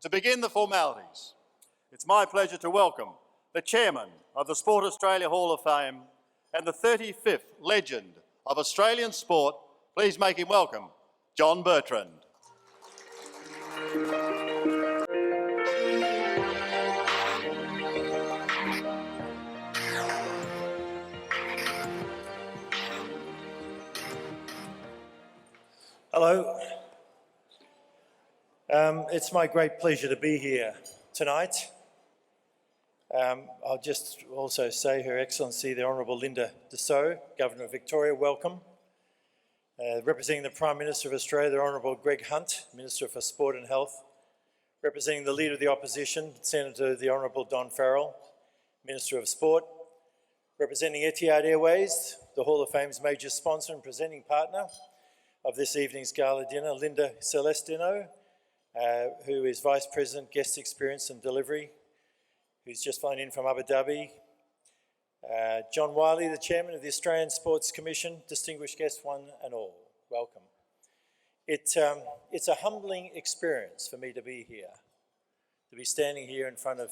To begin the formalities, it's my pleasure to welcome the Chairman of the Sport Australia Hall of Fame and the 35th legend of Australian sport. Please make him welcome, John Bertrand. Hello. It's my great pleasure to be here tonight. I'll just also say Her Excellency the Honourable Linda Dessau, Governor of Victoria, welcome. Representing the Prime Minister of Australia, the Honourable Greg Hunt, Minister for Sport and Health. Representing the Leader of the Opposition, Senator the Honourable Don Farrell, Minister of Sport. Representing Etihad Airways, the Hall of Fame's major sponsor and presenting partner of this evening's gala dinner, Linda Celestino, who is Vice President, Guest Experience and Delivery, who's just flown in from Abu Dhabi. John Wiley, the Chairman of the Australian Sports Commission, distinguished guests one and all, welcome. It's a humbling experience for me to be here, to be standing here in front of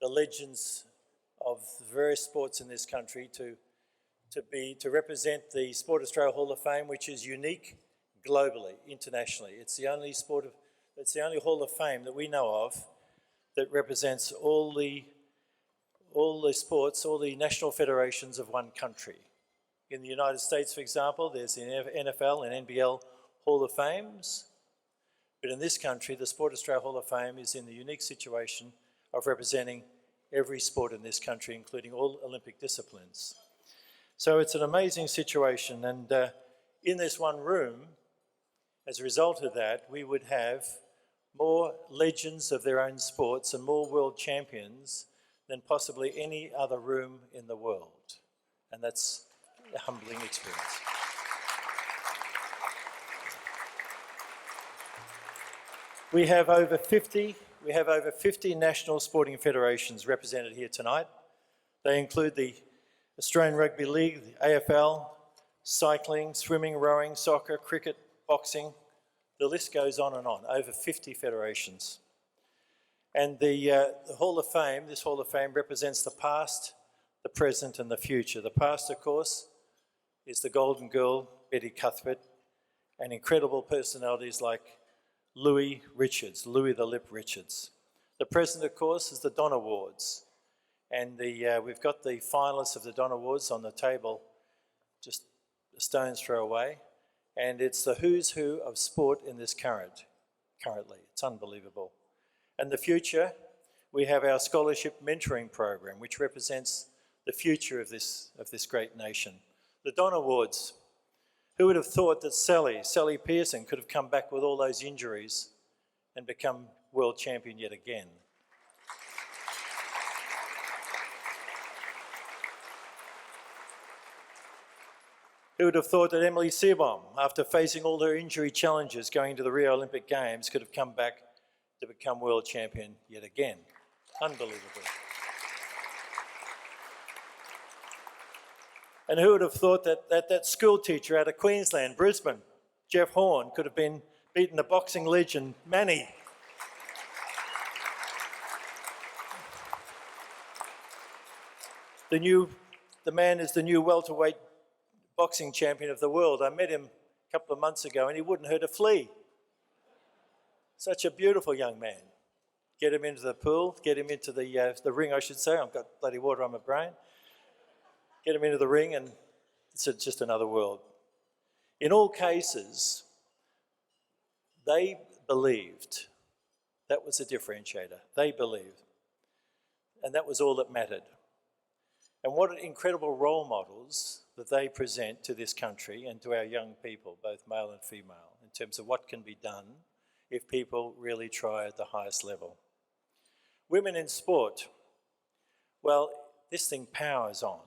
the legends of the various sports in this country, to represent the Sport Australia Hall of Fame, which is unique globally, internationally. It's the only Hall of Fame that we know of that represents all the sports, all the national federations of one country. In the United States, for example, there's the NFL and NBL Hall of Fames, but in this country, the Sport Australia Hall of Fame is in the unique situation of representing every sport in this country, including all Olympic disciplines. So it's an amazing situation, and in this one room, as a result of that, we would have more legends of their own sports and more world champions than possibly any other room in the world. And that's a humbling experience. We have over 50 national sporting federations represented here tonight. They include the Australian Rugby League, the AFL, cycling, swimming, rowing, soccer, cricket, boxing. The list goes on and on, over 50 federations. And the Hall of Fame, this Hall of Fame represents the past, the present and the future. The past, of course, is the Golden Girl, Betty Cuthbert, and incredible personalities like Louis the Lip Richards. The present, of course, is the Don Awards. And we've got the finalists of the Don Awards on the table, just a stone's throw away. And it's the who's who of sport in this currently. It's unbelievable. And the future, we have our scholarship mentoring program, which represents the future of this great nation. The Don Awards. Who would have thought that Sally Pearson could have come back with all those injuries and become world champion yet again? Who would have thought that Emily Seebohm, after facing all her injury challenges going to the Rio Olympic Games, could have come back to become world champion yet again? Unbelievable. And who would have thought that school teacher out of Queensland, Brisbane, Jeff Horn, could have beaten the boxing legend Manny? The man is the new welterweight boxing champion of the world. I met him a couple of months ago and he wouldn't hurt a flea. Such a beautiful young man. Get him into the pool, get him into the ring, I should say. I've got bloody water on my brain. Get him into the ring and it's just another world. In all cases, they believed. That was a differentiator. They believed. And that was all that mattered. And what incredible role models that they present to this country and to our young people, both male and female, in terms of what can be done if people really try at the highest level. Women in sport. Well, this thing powers on.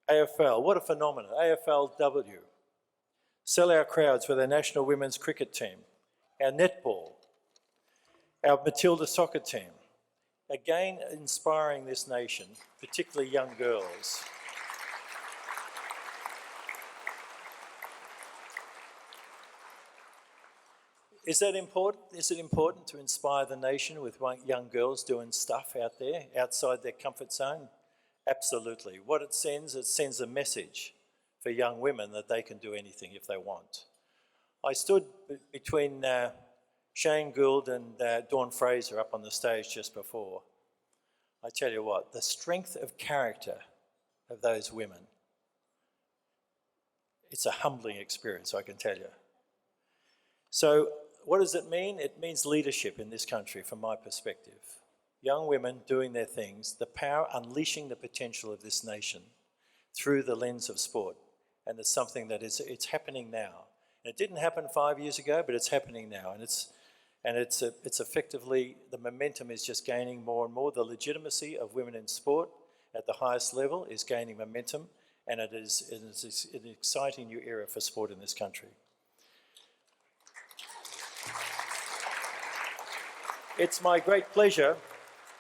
AFL, what a phenomenon. AFLW. Sell our crowds with our national women's cricket team, our netball, our Matilda soccer team. Again, inspiring this nation, particularly young girls. Is that important? Is it important to inspire the nation with young girls doing stuff out there, outside their comfort zone? Absolutely. What it sends a message for young women that they can do anything if they want. I stood between Shane Gould and Dawn Fraser up on the stage just before. I tell you what, the strength of character of those women, it's a humbling experience, I can tell you. So what does it mean? It means leadership in this country, from my perspective. Young women doing their things, the power, unleashing the potential of this nation through the lens of sport. And it's something that it's happening now. And it didn't happen 5 years ago, but it's happening now. And it's effectively, the momentum is just gaining more and more. The legitimacy of women in sport at the highest level is gaining momentum, and it is an exciting new era for sport in this country. It's my great pleasure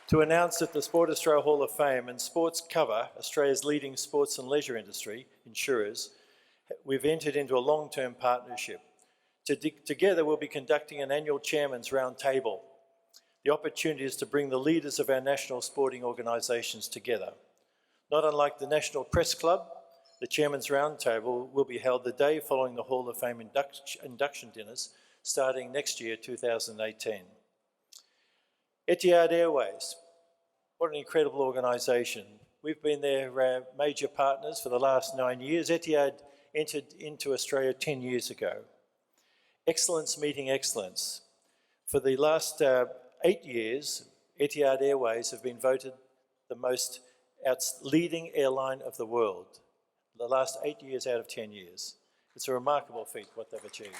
to announce that the Sport Australia Hall of Fame and Sports Cover, Australia's leading sports and leisure industry insurers, we've entered into a long-term partnership. Together we'll be conducting an annual Chairman's Roundtable. The opportunity is to bring the leaders of our national sporting organisations together. Not unlike the National Press Club, the Chairman's Roundtable will be held the day following the Hall of Fame induction dinners, starting next year, 2018. Etihad Airways, what an incredible organisation. We've been their major partners for the last 9 years. Etihad entered into Australia 10 years ago. Excellence meeting excellence. For the last 8 years, Etihad Airways have been voted the most leading airline of the world. The last 8 years out of 10 years. It's a remarkable feat what they've achieved.